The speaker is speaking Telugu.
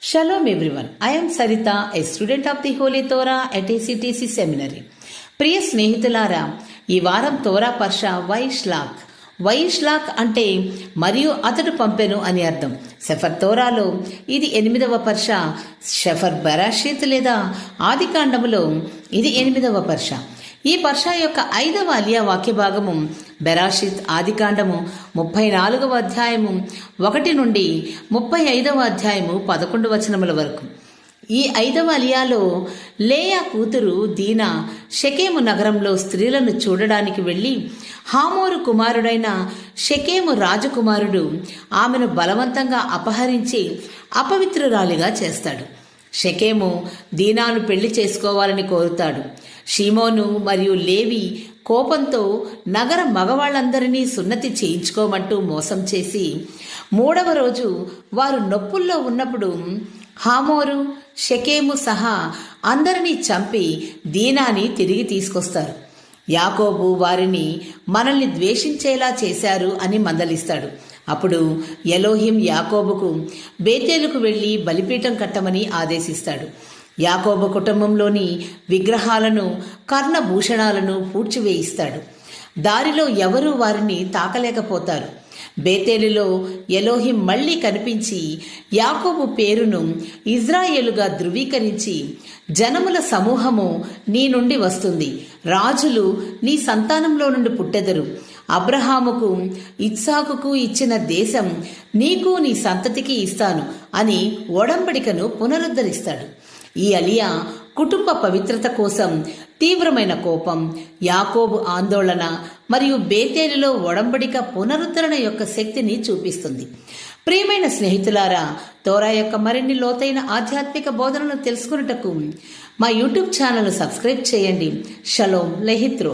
Shalom everyone. I am Sarita, a student of the Holy Torah at ACTC Seminary. ప్రియ స్నేహితులారా, ఈ వారం తోరా పర్ష వైష్లాక్ అంటే మరియు అతడు పంపెను అని అర్థం. సెఫర్ తోరాలో ఇది 8వ పర్ష. షెఫర్ బెరాషిత్ లేదా ఆదికాండములో ఇది 8వ పర్ష. ఈ పర్ష యొక్క 5వ అలియా వాక్య భాగము బెరాషిత్ ఆదికాండము 34వ అధ్యాయము 1 నుండి 35వ అధ్యాయము 11 వచనముల వరకు. ఈ 5వ అలియాలో లేయా కూతురు దీనా షెకేము నగరంలో స్త్రీలను చూడడానికి వెళ్లి హామోరు కుమారుడైన షెకేము రాజకుమారుడు ఆమెను బలవంతంగా అపహరించి అపవిత్రురాలిగా చేస్తాడు. షెకేము దీనాను పెళ్లి చేసుకోవాలని కోరుతాడు. షీమోను మరియు లేవి కోపంతో నగర మగవాళ్లందరినీ సున్నతి చేయించుకోమంటూ మోసం చేసి 3వ రోజు వారు నొప్పుల్లో ఉన్నప్పుడు హామోరు షెకేము సహా అందరినీ చంపి దీనాని తిరిగి తీసుకొస్తారు. యాకోబు వారిని మనల్ని ద్వేషించేలా చేశారు అని మందలిస్తాడు. అప్పుడు ఎలోహిం యాకోబుకు బేతేలుకు వెళ్లి బలిపీఠం కట్టమని ఆదేశిస్తాడు. యాకోబు కుటుంబంలోని విగ్రహాలను కర్ణభూషణాలను పూడ్చివేయిస్తాడు. దారిలో ఎవరూ వారిని తాకలేకపోతారు. బేతేలులో ఎలోహిం మళ్లీ కనిపించి యాకోబు పేరును ఇజ్రాయేలుగా ధృవీకరించి, జనముల సమూహము నీ నుండి వస్తుంది, రాజులు నీ సంతానంలో నుండి పుట్టెదరు, అబ్రహాముకు ఇత్సాకుకు ఇచ్చిన దేశం నీకు నీ సంతతికి ఇస్తాను అని ఒడంబడికను పునరుద్ధరిస్తాడు. ఈ అలియా కుటుంబ పవిత్రత కోసం తీవ్రమైన కోపం, యాకోబు ఆందోళన మరియు బేతేలులో ఒడంబడిక పునరుద్ధరణ యొక్క శక్తిని చూపిస్తుంది. ప్రియమైన స్నేహితులారా, తోరా యొక్క మరిన్ని లోతైన ఆధ్యాత్మిక బోధనలు తెలుసుకున్నటకు మా యూట్యూబ్ ఛానల్ సబ్స్క్రైబ్ చేయండి. షలోం లెహిత్రో.